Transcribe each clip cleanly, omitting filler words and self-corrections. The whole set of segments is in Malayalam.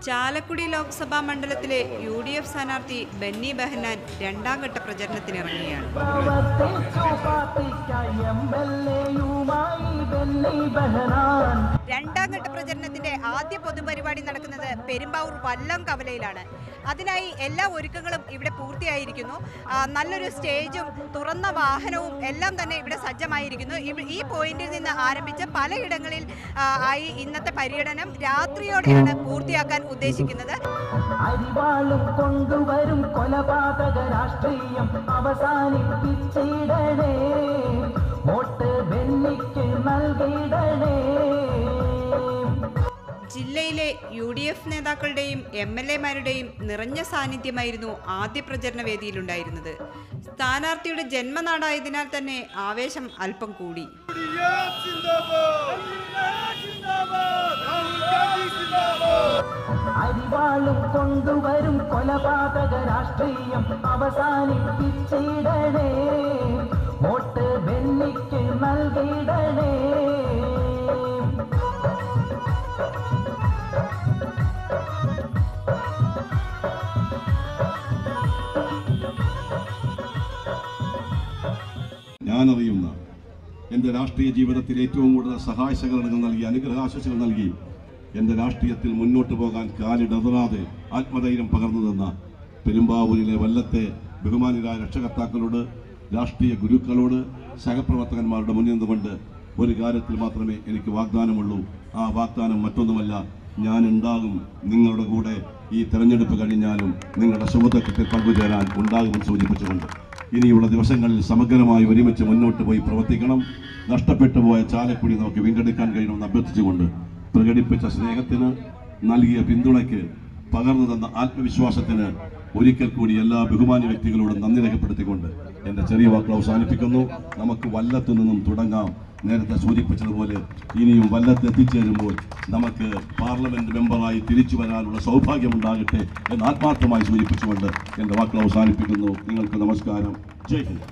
ചാലക്കുടി ലോക്സഭാ മണ്ഡലത്തിലെ UDF സ്ഥാനാർത്ഥി ബെന്നി ബെഹനാൻ രണ്ടാം ഘട്ട പ്രചരണത്തിനിറങ്ങുകയാണ്. രണ്ടാം ഘട്ട പ്രചരണത്തിന്റെ ആദ്യ പൊതുപരിപാടി നടക്കുന്നത് പെരുമ്പാവൂർ വല്ലം കവലയിലാണ്. അതിനായി എല്ലാ ഒരുക്കങ്ങളും ഇവിടെ പൂർത്തിയായിരിക്കുന്നു. നല്ലൊരു സ്റ്റേജും തുറന്ന വാഹനവും എല്ലാം തന്നെ ഇവിടെ സജ്ജമായിരിക്കുന്നു. ഈ പോയിന്റിൽ നിന്ന് ആരംഭിച്ച് പലയിടങ്ങളിൽ ആയി ഇന്നത്തെ പര്യടനം രാത്രിയോടെയാണ് പൂർത്തിയാക്കാൻ ഉദ്ദേശിക്കുന്നത്. അരിവാളും കൊണ്ടുവരും കൊലപാതക രാഷ്ട്രീയം അവസാനിപ്പിച്ചിടണേ, വോട്ട് ബെന്നിക്ക് നൽകിടണേ. ജില്ലയിലെ UDF നേതാക്കളുടെയും MLA-മാരുടെയും നിറഞ്ഞ സാന്നിധ്യമായിരുന്നു ആദ്യ പ്രചരണ വേദിയിലുണ്ടായിരുന്നത്. സ്ഥാനാർത്ഥിയുടെ ജന്മനാടായതിനാൽ തന്നെ ആവേശം അല്പം കൂടി. അരിവാളും കൊണ്ടുവരും കൊലപാതക രാഷ്ട്രീയം അവസാനിപ്പിച്ചിടണേ, വോട്ട് ബെന്നിക്ക് നൽകിടണേ. ഞാനറിയുന്ന എൻ്റെ രാഷ്ട്രീയ ജീവിതത്തിൽ ഏറ്റവും കൂടുതൽ സഹായ സഹകരണങ്ങൾ നൽകി, അനുഗ്രഹാശംസകൾ നൽകി, എൻ്റെ രാഷ്ട്രീയത്തിൽ മുന്നോട്ട് പോകാൻ കാലിടറാതെ ആത്മധൈര്യം പകർന്നു തന്ന പെരുമ്പാവൂരിലെ വല്ലത്തെ ബഹുമാനിയായ രക്ഷകർത്താക്കളോട്, രാഷ്ട്രീയ ഗുരുക്കളോട്, സഹപ്രവർത്തകന്മാരുടെ മുന്നിൽ നിന്നുകൊണ്ട് ഒരു കാര്യത്തിൽ മാത്രമേ എനിക്ക് വാഗ്ദാനമുള്ളൂ. ആ വാഗ്ദാനം മറ്റൊന്നുമല്ല, ഞാൻ ഉണ്ടാകും നിങ്ങളുടെ കൂടെ. ഈ തെരഞ്ഞെടുപ്പ് കഴിഞ്ഞാലും നിങ്ങളുടെ സുഹൃത്തുക്കളിൽ പങ്കുചേരാൻ ഉണ്ടാകുമെന്ന് സൂചിപ്പിച്ചുകൊണ്ട് ഇനിയുള്ള ദിവസങ്ങളിൽ സമഗ്രമായി ഒരുമിച്ച് മുന്നോട്ട് പോയി പ്രവർത്തിക്കണം. നഷ്ടപ്പെട്ടു പോയ ചാലക്കുടി നമുക്ക് വീണ്ടെടുക്കാൻ കഴിയണമെന്ന് അഭ്യർത്ഥിച്ചുകൊണ്ട് പ്രകടിപ്പിച്ച സ്നേഹത്തിന്, നൽകിയ പിന്തുണയ്ക്ക്, പകർന്നു തന്ന ആത്മവിശ്വാസത്തിന് ഒരിക്കൽ കൂടി എല്ലാ ബഹുമാന്യ വ്യക്തികളോടും നന്ദി രേഖപ്പെടുത്തിക്കൊണ്ട് എൻ്റെ ചെറിയ വാക്കുകൾ അവസാനിപ്പിക്കുന്നു. നമുക്ക് വല്ലത്തു നിന്നും തുടങ്ങാം. നേരത്തെ സൂചിപ്പിച്ചതുപോലെ ഇനിയും വല്ലത്ത് എത്തിച്ചേരുമ്പോൾ നമുക്ക് പാർലമെന്റ് മെമ്പറായി തിരിച്ചു വരാനുള്ള സൗഭാഗ്യമുണ്ടാകട്ടെ എന്ന് ആത്മാർത്ഥമായി സൂചിപ്പിച്ചുകൊണ്ട് എൻ്റെ വാക്കുകൾ അവസാനിപ്പിക്കുന്നു. നിങ്ങൾക്ക് നമസ്കാരം. ജയ് ഹിന്ദ്.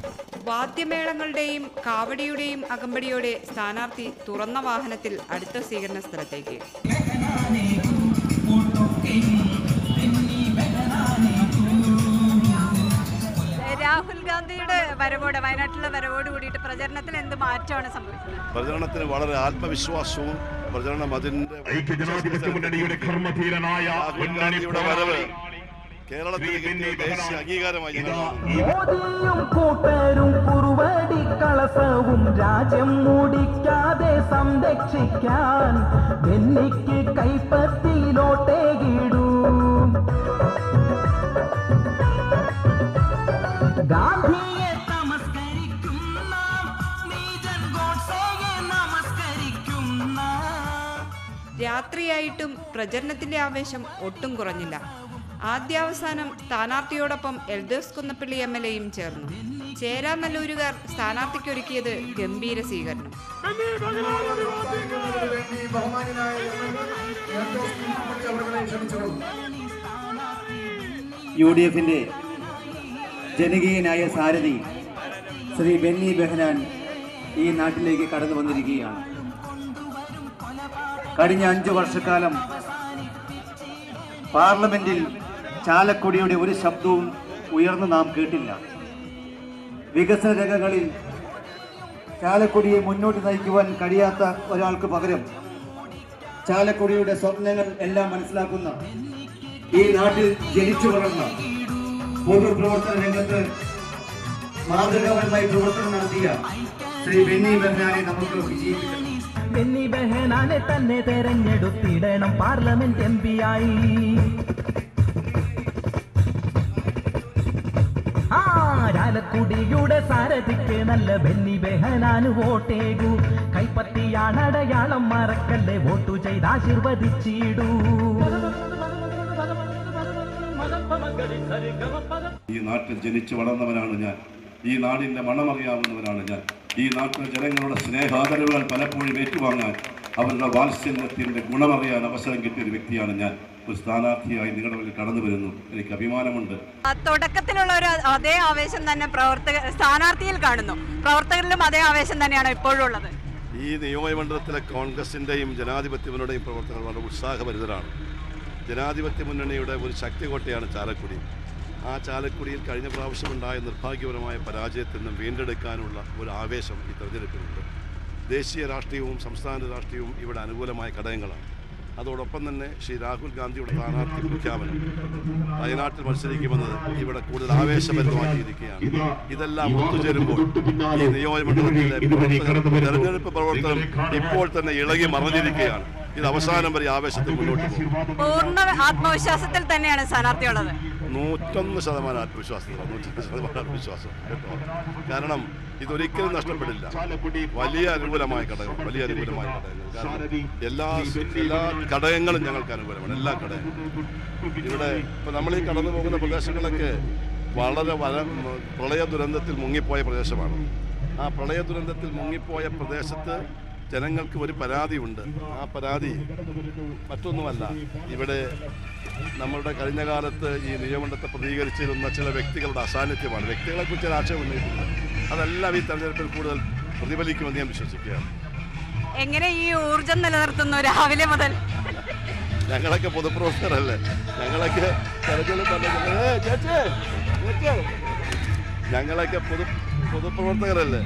വാദ്യമേളങ്ങളുടെയും കാവടിയുടെയും അകമ്പടിയോടെ സ്ഥാനാർത്ഥി തുറന്ന വാഹനത്തിൽ അടുത്ത സ്വീകരണ സ്ഥലത്തേക്ക്. രാഹുൽ ഗാന്ധിയുടെ വരവോടെ, വയനാട്ടിലെ വരവോട് കൂടിയിട്ട് പ്രചരണത്തിൽ എന്ത് മാറ്റമാണ് സംഭവിച്ചത്? പ്രചരണത്തിന് വളരെ ആത്മവിശ്വാസവും പ്രചരണം അതിന്റെ വരവ് കേരളത്തിലേക്ക് ദേശീയ അംഗീകാരമായി കൂട്ടരും കുറുവടി കളസവും രാജ്യം മൂടിക്കാതെ സംരക്ഷിക്കാൻ ബെന്നിക്ക് കൈപ്പത്തിയിലോട്ടേകിടൂ. ഗാന്ധിയെ നമസ്കരിക്കുന്ന നീജൻ ഗോഡ്സെയെ നമസ്കരിക്കുന്ന. രാത്രിയായിട്ടും പ്രചരണത്തിന്റെ ആവേശം ഒട്ടും കുറഞ്ഞില്ല. ആദ്യാവസാനം സ്ഥാനാർത്ഥിയോടൊപ്പം എൽദോസ് കുന്നപ്പള്ളി MLA-യും ചേർന്നു. ചേരാനല്ലൂരുകാർ സ്ഥാനാർത്ഥിക്കൊരുക്കിയത് ഗംഭീര സ്വീകരണം. UDF-ന്റെ ജനകീയനായ സാരഥി ശ്രീ ബെന്നി ബെഹനാൻ ഈ നാട്ടിലേക്ക് കടന്നു വന്നിരിക്കുകയാണ്. കഴിഞ്ഞ 5 വർഷക്കാലം പാർലമെന്റിൽ ചാലക്കുടിയുടെ ഒരു ശബ്ദവും ഉയർന്നു നാം കേട്ടില്ല. വികസന രംഗങ്ങളിൽ ചാലക്കുടിയെ മുന്നോട്ട് നയിക്കുവാൻ കഴിയാത്ത ഒരാൾക്ക് പകരം ചാലക്കുടിയുടെ സ്വപ്നങ്ങൾ എല്ലാം മനസ്സിലാക്കുന്ന, ഈ നാട്ടിൽ ജനിച്ചു വളർന്ന, പൊതുപ്രവർത്തന രംഗത്ത് മാതൃകാപരമായി പ്രവർത്തനം നടത്തിയ ശ്രീ ബെന്നി ബെഹനാനെ നമുക്ക് വിജയിപ്പിക്കണം. ബെന്നി ബെഹനാനെ തന്നെ തെരഞ്ഞെടുത്തിടണം പാർലമെന്റ് MP-ആയി. ചാലക്കുടിയുടെ സാരഥിക്ക് നല്ല ബെന്നി ബെഹനാന് വോട്ടേകൂ. കൈപ്പത്തിയാണ് അടയാളം, മറക്കല്ലേ, വോട്ടു ചെയ്ത് ആശീർവദിച്ചിടൂ. ഈ നാട്ടിൽ ജനിച്ചു വളർന്നവനാണ് ഞാൻ. ഈ നാടിൻ്റെ മണമറിയാവുന്നവനാണ് ഞാൻ. ഈ നാട്ടിലെ ജനങ്ങളുടെ സ്നേഹാദരവുകൾ പലപ്പോഴും ഏറ്റുവാങ്ങാൻ, അവരുടെ വാത്സല്യത്തിൻ്റെ ഗുണമറിയാൻ അവസരം കിട്ടിയൊരു വ്യക്തിയാണ് ഞാൻ. ഒരു സ്ഥാനാർത്ഥിയായി നിങ്ങളുടെ മുന്നിൽ കടന്നു വരുന്നു. എനിക്ക് അഭിമാനമുണ്ട്. തുടക്കത്തിലുള്ള ഒരു അതേ ആവേശം തന്നെ സ്ഥാനാർത്ഥിയിൽ കാണുന്നു. പ്രവർത്തകരിലും അതേ ആവേശം തന്നെയാണ് ഇപ്പോഴും ഉള്ളത്. ഈ നിയോജകമണ്ഡലത്തിലെ കോൺഗ്രസിൻ്റെയും ജനാധിപത്യ മുന്നണിയുടെയും പ്രവർത്തകർ വളരെ ഉത്സാഹഭരിതരാണ്. ജനാധിപത്യ മുന്നണിയുടെ ഒരു ശക്തികോട്ടയാണ് ചാലക്കുടി. ആ ചാലക്കുടിയിൽ കഴിഞ്ഞ പ്രാവശ്യമുണ്ടായ നിർഭാഗ്യപരമായ പരാജയത്തിൽ നിന്നും വീണ്ടെടുക്കാനുള്ള ഒരു ആവേശം ഈ തെരഞ്ഞെടുപ്പിലുണ്ട്. ദേശീയ രാഷ്ട്രീയവും സംസ്ഥാന രാഷ്ട്രീയവും ഇവിടെ അനുകൂലമായ ഘടകങ്ങളാണ്. അതോടൊപ്പം തന്നെ ശ്രീ രാഹുൽ ഗാന്ധിയുടെ സ്ഥാനാർത്ഥി പ്രഖ്യാപനം വയനാട്ടിൽ മത്സരിക്കുമെന്നത് ഇവിടെ കൂടുതൽ ആവേശഭരിതമാക്കിയിരിക്കുകയാണ്. ഇതെല്ലാം ഒത്തുചേരുമ്പോൾ ഈ നിയോജകമണ്ഡലത്തിലെ തെരഞ്ഞെടുപ്പ് പ്രവർത്തനം ഇപ്പോൾ തന്നെ ഇളകി മറഞ്ഞിരിക്കുകയാണ്. ഇത് അവസാനം വരെ ആവേശത്തിൽ മുന്നോട്ട് പോകും. പൂർണ്ണ ആത്മവിശ്വാസത്തിൽ തന്നെയാണ് സ്ഥാനാർത്ഥിയുള്ളത്. 101% ആത്മവിശ്വാസത്തിലാണ്. 101% ആത്മവിശ്വാസം കേട്ടോ. കാരണം ഇതൊരിക്കലും നഷ്ടപ്പെടില്ല. വലിയ അനുകൂലമായ ഘടകങ്ങൾ. കാരണം എല്ലാ ഘടകങ്ങളും ഞങ്ങൾക്ക് അനുകൂലമാണ്. എല്ലാ ഘടകങ്ങളും ഇവിടെ ഇപ്പം നമ്മൾ ഈ കടന്നു പോകുന്ന പ്രദേശങ്ങളൊക്കെ വളരെ പ്രളയ ദുരന്തത്തിൽ മുങ്ങിപ്പോയ പ്രദേശമാണ്. ആ പ്രളയ ദുരന്തത്തിൽ മുങ്ങിപ്പോയ പ്രദേശത്ത് ജനങ്ങൾക്ക് ഒരു പരാതിയുണ്ട്. ആ പരാതി മറ്റൊന്നുമല്ല, ഇവിടെ നമ്മളുടെ കഴിഞ്ഞ കാലത്ത് ഈ നിയമമണ്ഡലത്തെ പ്രതികരിച്ചിരുന്ന ചില വ്യക്തികളുടെ അസാന്നിധ്യമാണ്. വ്യക്തികളെക്കുറിച്ച് ആക്ഷേപം ഉന്നയിക്കുന്നത് അതെല്ലാം ഈ തെരഞ്ഞെടുപ്പിൽ കൂടുതൽ പ്രതിഫലിക്കുമെന്ന് ഞാൻ വിശ്വസിക്കുകയാണ്. എങ്ങനെ ഈ ഊർജം നിലനിർത്തുന്നു രാവിലെ മുതൽ? ഞങ്ങളൊക്കെ പൊതുപ്രവർത്തകരല്ലേ, ഞങ്ങളൊക്കെ പൊതുപ്രവർത്തകരല്ലേ.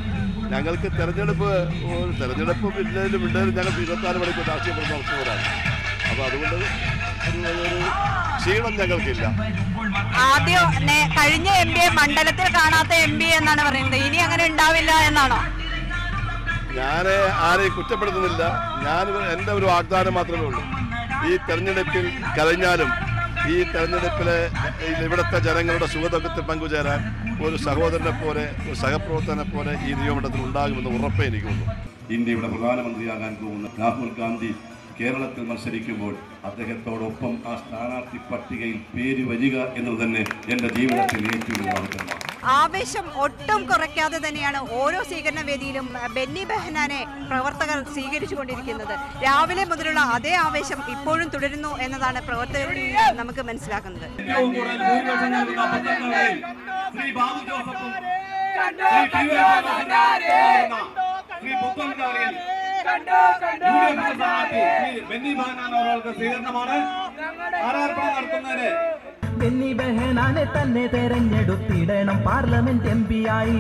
ഞങ്ങൾക്ക് തെരഞ്ഞെടുപ്പും ഇല്ലെങ്കിലും ഞങ്ങൾ 24 മണിക്കൂർ രാഷ്ട്രീയ പ്രവർത്തകരാണ്. അപ്പോൾ അതുകൊണ്ട് ഒരു ക്ഷീണം ഞങ്ങൾക്കില്ല. ആദ്യം കഴിഞ്ഞ MP മണ്ഡലത്തിൽ കാണാത്ത MP എന്നാണ് പറയുന്നത്. ഇനി അങ്ങനെ ഉണ്ടാവില്ല എന്നാണോ? ഞാൻ ആരെയും കുറ്റപ്പെടുത്തുന്നില്ല. എൻ്റെ ഒരു വാഗ്ദാനം മാത്രമേ ഉള്ളൂ. ഈ തെരഞ്ഞെടുപ്പിൽ കഴിഞ്ഞാലും ഈ തെരഞ്ഞെടുപ്പിലെ ഇവിടുത്തെ ജനങ്ങളുടെ സുഖദുഃഖത്തിൽ പങ്കുചേരാൻ ഒരു സഹോദരനെ പോലെ, ഒരു സഹപ്രവർത്തകനെ പോലെ ഈ നിയമമണ്ഡലത്തിൽ ഉണ്ടാകുമെന്ന് ഉറപ്പേ എനിക്കുള്ളൂ. ഇന്ത്യയുടെ പ്രധാനമന്ത്രിയാകാൻ പോകുന്ന രാഹുൽ ഗാന്ധി കേരളത്തിൽ മത്സരിക്കുമ്പോൾ അദ്ദേഹത്തോടൊപ്പം ആ സ്ഥാനാർത്ഥി പട്ടികയിൽ പേര് വരിക എന്നത് തന്നെ എൻ്റെ ജീവിതത്തിൽ ഏറ്റവും ആഗ്രഹമാണ്. ആവേശം ഒട്ടും കുറയ്ക്കാതെ തന്നെയാണ് ഓരോ സ്വീകരണ വേദിയിലും ബെന്നി ബെഹനാനെ പ്രവർത്തകർ സ്വീകരിച്ചുകൊണ്ടിരിക്കുന്നത്. രാവിലെ മുതലുള്ള അതേ ആവേശം ഇപ്പോഴും തുടരുന്നു എന്നതാണ് പ്രവർത്തകരിൽ നമുക്ക് മനസ്സിലാക്കുന്നത്. ബെന്നി ബെഹനാനെ തന്നെ തെരഞ്ഞെടുത്തിടണം പാർലമെന്റ് MP ആയി.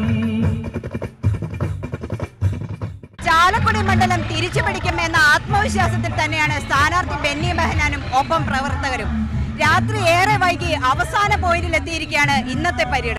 ചാലക്കുടി മണ്ഡലം തിരിച്ചു പിടിക്കുമെന്ന ആത്മവിശ്വാസത്തിൽ തന്നെയാണ് സ്ഥാനാർത്ഥി ബെന്നി ബെഹനാനും ഒപ്പം പ്രവർത്തകരും. രാത്രി ഏറെ വൈകി അവസാന പോയിന്റിലെത്തിയിരിക്കുകയാണ് ഇന്നത്തെ പര്യടനം.